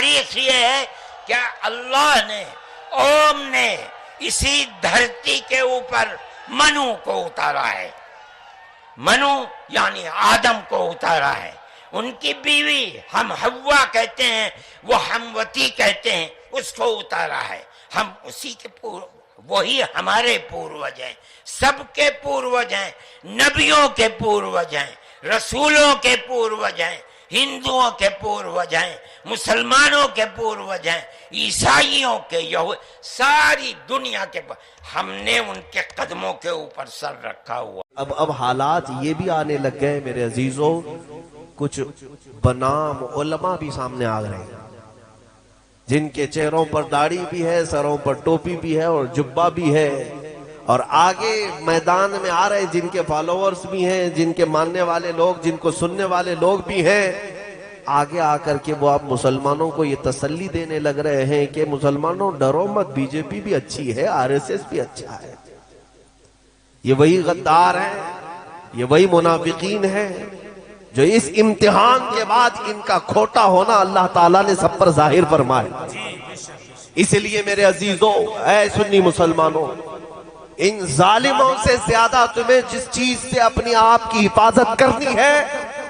تاریخ یہ ہے کہ اللہ نے اوم نے اسی دھرتی کے اوپر منو کو اتارا ہے. منو یعنی آدم کو اتارا ہے. ان کی بیوی ہم حوا کہتے ہیں، وہ ہموتی کہتے ہیں، اس کو اتارا ہے. ہم اسی کے وہی ہمارے پوروج ہیں، سب کے پوروج ہیں، نبیوں کے پوروج ہیں، رسولوں کے پوروج ہیں، ہندوؤں کے پوروج ہیں، مسلمانوں کے پوروج ہیں، عیسائیوں کے، ساری دنیا کے ہم نے ان کے قدموں کے اوپر سر رکھا ہوا. اب حالات یہ بھی آنے لگ گئے میرے عزیزوں، کچھ بنام علماء بھی سامنے آ رہے ہیں جن کے چہروں پر داڑھی بھی ہے، سروں پر ٹوپی بھی ہے اور جبہ بھی ہے، اور آگے میدان میں آ رہے جن کے فالوورز بھی ہیں، جن کے ماننے والے لوگ، جن کو سننے والے لوگ بھی ہیں. آگے آ کر کے وہ آپ مسلمانوں کو یہ تسلی دینے لگ رہے ہیں کہ مسلمانوں ڈرو مت، بی جے پی بھی اچھی ہے، RSS بھی اچھا ہے. یہ وہی غدار ہیں، یہ وہی منافقین ہیں جو اس امتحان کے بعد ان کا کھوٹا ہونا اللہ تعالیٰ نے سب پر ظاہر فرمایا. اس لیے میرے عزیزوں، اے سنی مسلمانوں، ان ظالموں سے زیادہ تمہیں جس چیز سے اپنی آپ کی حفاظت کرنی ہے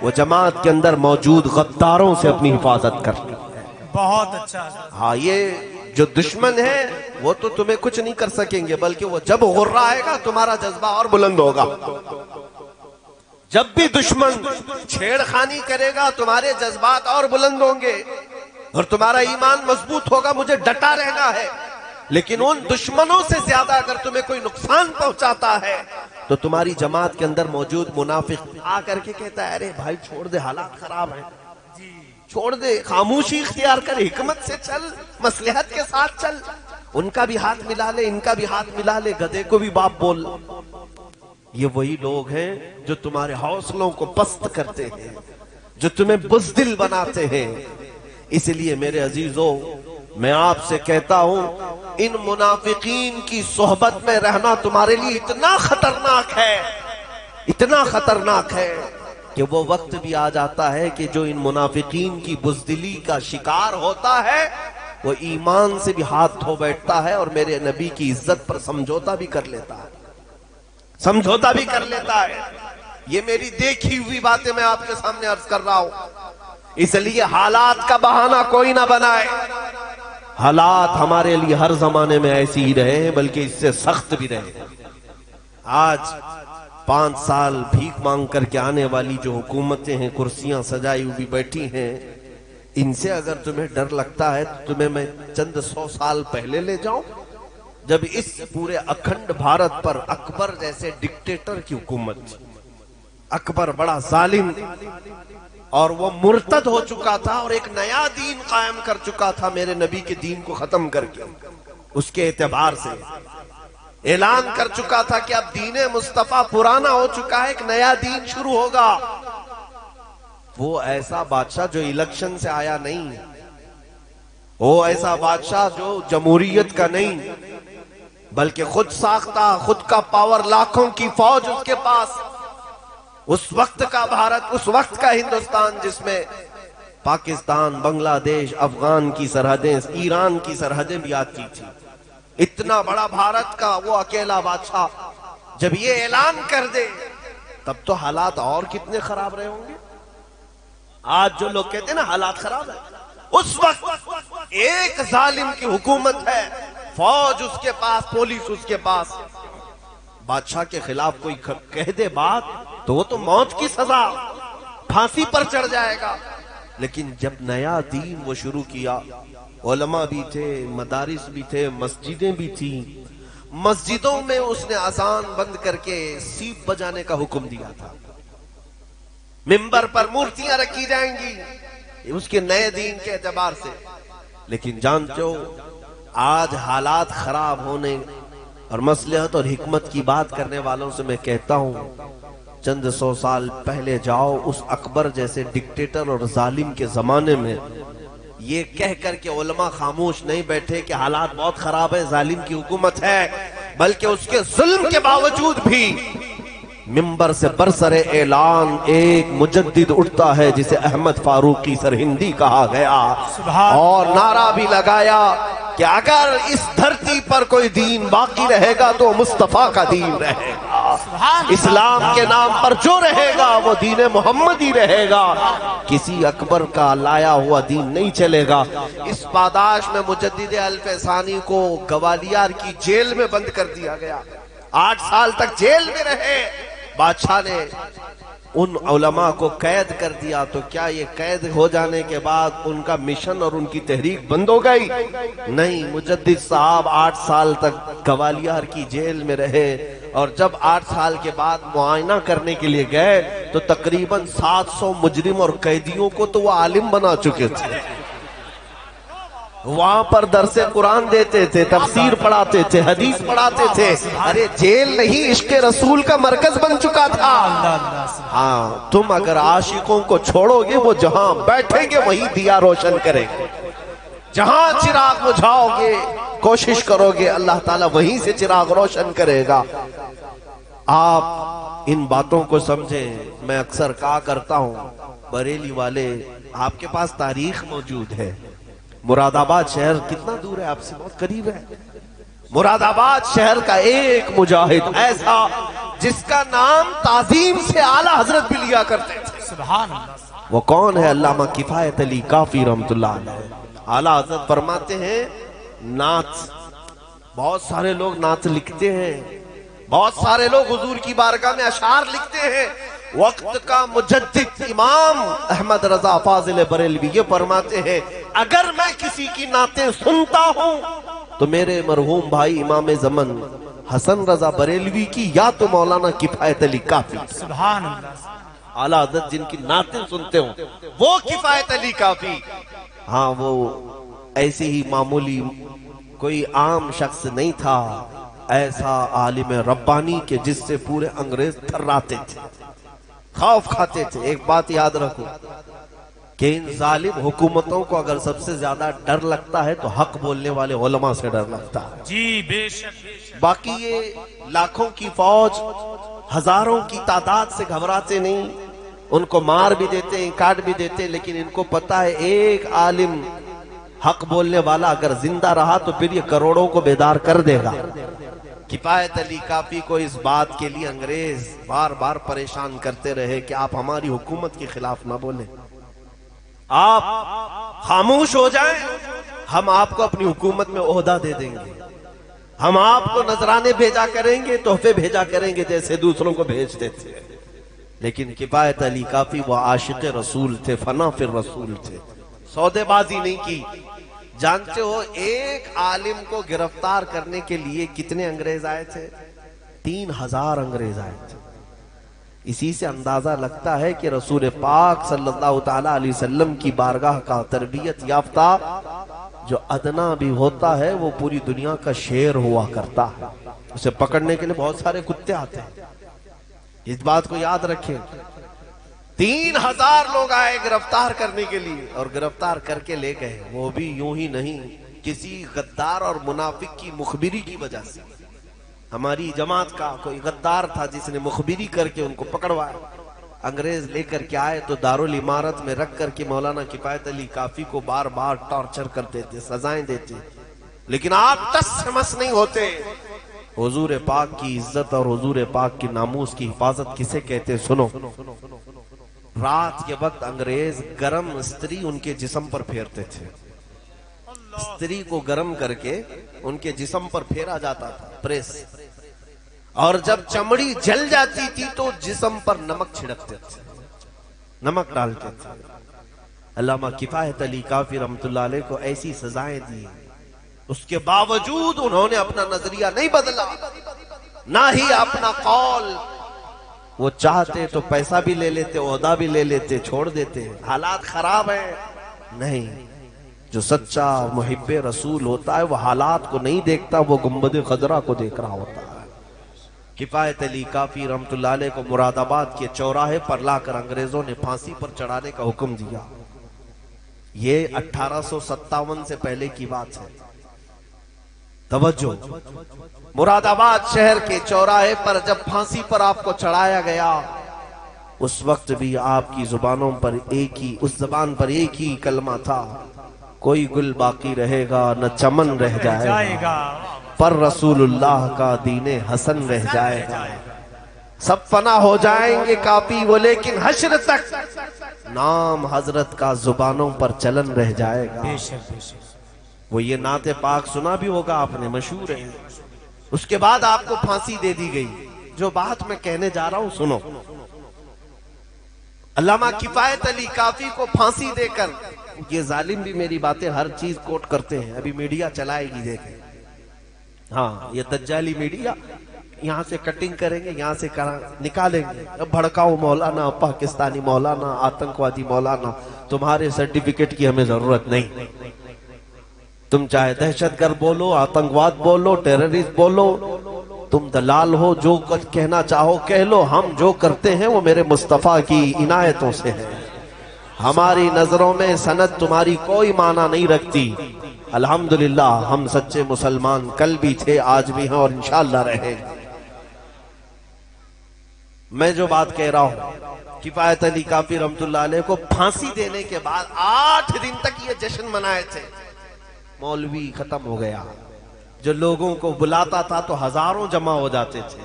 وہ جماعت کے اندر موجود غداروں سے اپنی حفاظت کرنی ہے. بہت اچھا. ہاں، یہ جو دشمن ہے وہ تو تمہیں کچھ نہیں کر سکیں گے، بلکہ وہ جب غرہ آئے گا تمہارا جذبہ اور بلند ہوگا. جب بھی دشمن چھیڑ خانی کرے گا تمہارے جذبات اور بلند ہوں گے اور تمہارا ایمان مضبوط ہوگا. مجھے ڈٹا رہنا ہے، لیکن ان دشمنوں سے زیادہ اگر تمہیں کوئی نقصان پہنچاتا ہے تو تمہاری جماعت کے اندر موجود منافق آ کر کے کہتا ہے ارے بھائی چھوڑ دے، حالات خراب ہیں، چھوڑ دے، خاموشی اختیار کر، حکمت سے چل، مصلحت کے ساتھ چل. ان کا بھی ہاتھ ملا لے، ان کا بھی ہاتھ ملا لے، گدھے کو بھی باپ بول. یہ وہی لوگ ہیں جو تمہارے حوصلوں کو پست کرتے ہیں، جو تمہیں بزدل بناتے ہیں. اس لیے میرے عزیزوں، میں آپ سے کہتا ہوں ان منافقین کی صحبت میں رہنا تمہارے لیے اتنا خطرناک ہے، اتنا خطرناک ہے کہ وہ وقت بھی آ جاتا ہے کہ جو ان منافقین کی بزدلی کا شکار ہوتا ہے وہ ایمان سے بھی ہاتھ دھو بیٹھتا ہے اور میرے نبی کی عزت پر سمجھوتا بھی کر لیتا ہے، سمجھوتا بھی کر لیتا ہے. یہ میری دیکھی ہوئی باتیں میں آپ کے سامنے عرض کر رہا ہوں. اس لیے حالات کا بہانہ کوئی نہ بنائے. حالات ہمارے لیے ہر زمانے میں ایسی ہی رہے ہیں، بلکہ اس سے سخت بھی رہے ہیں. آج 5 سال بھیک مانگ کر کے آنے والی جو حکومتیں ہیں، کرسیاں سجائی ہوئی بیٹھی ہیں، ان سے اگر تمہیں ڈر لگتا ہے تو تمہیں میں چند 100 سال پہلے لے جاؤں، جب اس پورے اکھنڈ بھارت پر اکبر جیسے ڈکٹیٹر کی حکومت تھی. اکبر بڑا ظالم اور وہ مرتد ہو چکا تھا اور ایک نیا دین قائم کر چکا تھا، میرے نبی کے دین کو ختم کر کے. اس کے اعتبار سے اعلان کر چکا تھا کہ اب دین مصطفیٰ پرانا ہو چکا ہے، ایک نیا دین شروع ہوگا. وہ ایسا بادشاہ جو الیکشن سے آیا نہیں، وہ ایسا بادشاہ جو جمہوریت کا نہیں، بلکہ خود ساختہ، خود کا پاور، لاکھوں کی فوج اس کے پاس. اس وقت کا بھارت، اس وقت کا ہندوستان جس میں پاکستان، بنگلہ دیش، افغان کی سرحدیں، ایران کی سرحدیں بھی آتی تھی. اتنا بڑا بھارت کا وہ اکیلا بادشاہ جب یہ اعلان کر دے تب تو حالات اور کتنے خراب رہے ہوں گے. آج جو لوگ کہتے ہیں نا حالات خراب ہیں، اس وقت ایک ظالم کی حکومت ہے، فوج اس کے پاس، پولیس اس کے پاس. بادشاہ کے خلاف کوئی کہہ دے بات تو وہ تو موت کی سزا، پھانسی پر چڑھ جائے گا. لیکن جب نیا دین وہ شروع کیا، علماء بھی تھے، مدارس بھی تھے، مسجدیں بھی تھیں. مسجدوں میں اس نے اذان بند کر کے سیپ بجانے کا حکم دیا تھا. ممبر پر مورتیاں رکھی جائیں گی اس کے نئے دین کے اعتبار سے. لیکن جانتے ہو آج حالات خراب ہونے اور مصلحت اور حکمت کی بات کرنے والوں سے میں کہتا ہوں چند 100 سال پہلے جاؤ، اس اکبر جیسے ڈکٹیٹر اور ظالم کے زمانے میں یہ کہہ کر کے علماء خاموش نہیں بیٹھے کہ حالات بہت خراب ہے، ظالم کی حکومت ہے، بلکہ اس کے ظلم کے باوجود بھی منبر سے برسر اعلان ایک مجدد اٹھتا ہے جسے احمد فاروقی سرہندی کہا گیا، اور نعرہ بھی لگایا کہ اگر اس دھرتی پر کوئی دین باقی رہے گا تو مصطفیٰ کا دین رہے گا، اسلام کے نام پر جو رہے گا وہ دین محمد ہی رہے گا، کسی اکبر کا لایا ہوا دین نہیں چلے گا۔ اس پاداش میں مجدد الف ثانی کو گوالیار کی جیل میں بند کر دیا گیا، 8 سال تک جیل میں رہے۔ بادشاہ نے ان علماء کو قید کر دیا، تو کیا یہ قید ہو جانے کے بعد ان کا مشن اور ان کی تحریک بند ہو گئی؟ نہیں، مجدد صاحب 8 سال تک گوالیار کی جیل میں رہے، اور جب 8 سال کے بعد معائنہ کرنے کے لیے گئے تو تقریباً 700 مجرم اور قیدیوں کو تو وہ عالم بنا چکے تھے، وہاں پر درس قرآن دیتے تھے، تفسیر پڑھاتے تھے، حدیث پڑھاتے تھے۔ ارے جیل نہیں، عشق رسول کا مرکز بن چکا تھا۔ ہاں، تم اگر عاشقوں کو چھوڑو گے وہ جہاں بیٹھیں گے وہیں دیا روشن کریں گے، جہاں چراغ بجھاؤ گے کوشش کرو گے اللہ تعالیٰ وہیں سے چراغ روشن کرے گا۔ آپ ان باتوں کو سمجھیں۔ میں اکثر کہا کرتا ہوں، بریلی والے آپ کے پاس تاریخ موجود ہے، مراد آباد شہر کتنا دور ہے آپ سے؟ بہت قریب ہے۔ مراد آباد شہر کا ایک مجاہد ایسا جس کا نام تعظیم سے اعلیٰ حضرت بھی لیا کرتے تھے، سبحان اللہ، وہ کون ہے؟ علامہ کفایت علی کافی رحمت اللہ علیہ۔ اعلیٰ حضرت فرماتے ہیں نعت، بہت سارے لوگ نعت لکھتے ہیں، بہت سارے لوگ حضور کی بارگاہ میں اشعار لکھتے ہیں، وقت کا مجدد امام احمد رضا فاضل بریلوی یہ فرماتے ہیں اگر میں کسی کی نعتیں سنتا ہوں تو میرے مرحوم بھائی امام زمن حسن رضا بریلوی کی یا تو مولانا کفایت علی کافی، سبحان اللہ، اعلیٰ حضرت جن کی نعتیں سنتے ہوں وہ کفایت علی کافی۔ ہاں، وہ ایسی ہی معمولی کوئی عام شخص نہیں تھا، ایسا عالم ربانی کہ جس سے پورے انگریز تھراتے تھے، خوف کھاتے تھے۔ ایک بات یاد رکھو کہ ان ظالم حکومتوں کو اگر سب سے زیادہ ڈر لگتا ہے تو حق بولنے والے علماء سے ڈر لگتا ہے۔ جی بے شک، باقی یہ لاکھوں کی فوج ہزاروں کی تعداد سے گھبراتے نہیں، ان کو مار بھی دیتے ہیں، کاٹ بھی دیتے ہیں، لیکن ان کو پتا ہے ایک عالم حق بولنے والا اگر زندہ رہا تو پھر یہ کروڑوں کو بیدار کر دے گا۔ کفایت علی کافی کو اس بات کے لیے انگریز بار بار پریشان کرتے رہے کہ آپ ہماری حکومت کے خلاف نہ بولیں، آپ خاموش ہو جائیں، ہم آپ کو اپنی حکومت میں عہدہ دے دیں گے، ہم آپ کو نذرانے بھیجا کریں گے، تحفے بھیجا کریں گے جیسے دوسروں کو بھیجتے تھے۔ لیکن کفایت علی کافی وہ عاشق رسول تھے، فنا فی الرسول تھے، سودے بازی نہیں کی۔ جانتے ہو ایک عالم کو گرفتار کرنے کے لیے کتنے انگریز آئے تھے؟ 3000 انگریز آئے تھے۔ اسی سے اندازہ لگتا ہے کہ رسول پاک صلی اللہ تعالی علیہ وسلم کی بارگاہ کا تربیت یافتہ جو ادنا بھی ہوتا ہے وہ پوری دنیا کا شیر ہوا کرتا ہے، اسے پکڑنے کے لیے بہت سارے کتے آتے ہیں، اس بات کو یاد رکھیں۔ 3000 لوگ آئے گرفتار کرنے کے لیے اور گرفتار کر کے لے گئے، وہ بھی یوں ہی نہیں، کسی غدار اور منافق کی مخبری کی وجہ سے۔ ہماری جماعت کا کوئی غدار تھا جس نے مخبری کر کے ان کو پکڑوایا، انگریز لے کر کے آئے تو دارالعمارت میں رکھ کر کے مولانا کفایت علی کافی کو بار بار ٹارچر کرتے تھے، سزائیں دیتے، لیکن آپ ٹس سے مس نہیں ہوتے۔ حضور پاک کی عزت اور حضور پاک کی ناموس کی حفاظت کسے کہتے سنو۔ رات کے وقت انگریز گرم استری ان کے جسم پر پھیرتے تھے، استری کو گرم کر کے ان کے جسم پر پھیرا جاتا تھا، پریس، اور جب چمڑی جل جاتی تھی تو جسم پر نمک چھڑکتے تھے، نمک ڈالتے تھے۔ علامہ کفایت علی کافی رحمت اللہ علیہ کو ایسی سزائیں دی، اس کے باوجود انہوں نے اپنا نظریہ نہیں بدلا، نہ ہی اپنا قول۔ وہ چاہتے تو پیسہ بھی لے لیتے، عہدہ بھی لے لیتے، چھوڑ دیتے، حالات خراب ہیں، نہیں۔ جو سچا محب رسول ہوتا ہے وہ حالات کو نہیں دیکھتا، وہ گنبد خضرا کو دیکھ رہا ہوتا ہے۔ کفایت علی کافی رحمت اللہ علیہ کو مراد آباد کے چوراہے پر لا کر انگریزوں نے پھانسی پر چڑھانے کا حکم دیا۔ یہ 1857 سے پہلے کی بات ہے۔ توجہ، مراد آباد شہر کے چوراہے پر جب پھانسی پر آپ کو چڑھایا گیا، اس وقت بھی آپ کی زبانوں پر اس زبان پر ایک ہی کلمہ تھا، کوئی گل باقی رہے گا نہ چمن رہ جائے گا، پر رسول اللہ کا دین حسن رہ جائے گا۔ سب فنا ہو جائیں گے کافی وہ، لیکن حشر تک نام حضرت کا زبانوں پر چلن رہ جائے گا۔ بے شک بے شک۔ وہ یہ نعت پاک سنا بھی ہوگا آپ نے، مشہور ہے۔ اس کے بعد آپ کو پھانسی دے دی گئی۔ جو بات میں کہنے جا رہا ہوں سنو، علامہ کفایت علی کافی کو پھانسی دے کر، یہ ظالم بھی میری باتیں ہر چیز کوٹ کرتے ہیں، ابھی میڈیا چلائے گی دیکھیں، ہاں یہ دجالی میڈیا، یہاں سے کٹنگ کریں گے، یہاں سے نکالیں گے، بھڑکاؤ مولانا، پاکستانی مولانا، آتنکوادی مولانا، تمہارے سرٹیفکیٹ کی ہمیں ضرورت نہیں۔ تم چاہے دہشت گرد بولو، آتنکواد بولو، ٹیررسٹ بولو، تم دلال ہو، جو کچھ کہنا چاہو کہہ لو، ہم جو کرتے ہیں وہ میرے مصطفیٰ کی عنایتوں سے ہے۔ ہماری نظروں میں سند تمہاری کوئی معنی نہیں رکھتی۔ الحمدللہ ہم سچے مسلمان کل بھی تھے، آج بھی ہیں اور انشاءاللہ رہیں گے۔ میں جو بات کہہ رہا ہوں، کفایت علی کافی رحمت اللہ علیہ کو پھانسی دینے کے بعد 8 دن تک یہ جشن منائے تھے۔ مولوی ختم ہو گیا، جو لوگوں کو بلاتا تھا تو ہزاروں جمع ہو جاتے تھے،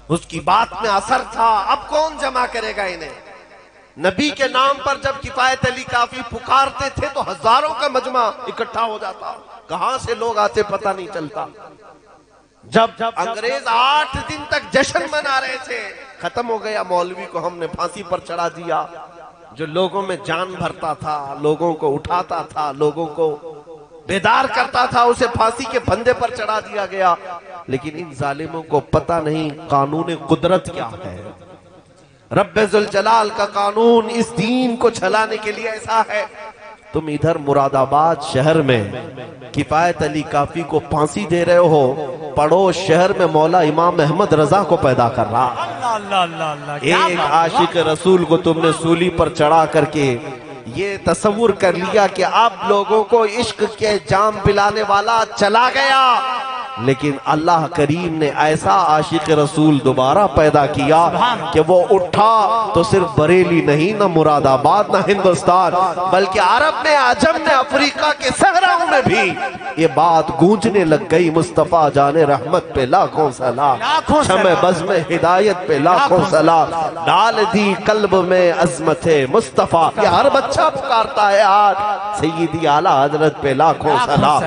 اس کی بات میں اثر تھا۔ اب کون جمع کرے گا انہیں؟ نبی کے نام پر جب کفایت علی کافی پکارتے تھے تو ہزاروں کا مجمع اکٹھا ہو جاتا، کہاں سے لوگ آتے پتہ نہیں چلتا۔ جب انگریز 8 دن تک جشن منا رہے تھے، ختم ہو گیا، مولوی کو ہم نے پھانسی پر چڑھا دیا۔ جو لوگوں میں جان بھرتا تھا، لوگوں کو اٹھاتا تھا، لوگوں کو بیدار کرتا تھا، اسے پھانسی کے پھندے پر چڑھا دیا گیا۔ لیکن ان ظالموں کو پتہ نہیں قانون قدرت کیا ہے۔ رب ذوالجلال کا قانون اس دین کو چلانے کے لیے ایسا ہے۔ تم ادھر مراد آباد شہر میں کفایت علی کافی کو پھانسی دے رہے ہو، پڑوس شہر میں مولا امام احمد رضا کو پیدا کر رہا۔ اللہ اللہ اللہ، ایک عاشق رسول کو تم نے سولی پر چڑھا کر کے یہ تصور کر لیا کہ اب لوگوں کو عشق کے جام پلانے والا چلا گیا، لیکن اللہ کریم نے ایسا عاشق رسول دوبارہ پیدا کیا کہ وہ اٹھا تو صرف بریلی نہیں، نہ مراد آباد، نہ ہندوستان، بلکہ عرب میں، عجم میں، افریقہ کے صحراؤں میں بھی یہ بات گونجنے لگ گئی۔ مصطفیٰ جان رحمت پہ لاکھوں سلام، شمع بزم ہدایت پہ لاکھوں سلام، ڈال دی قلب میں عظمت مصطفیٰ، یہ ہر بچہ پکارتا ہے آج، سیدی اعلیٰ حضرت پہ لاکھوں سلام۔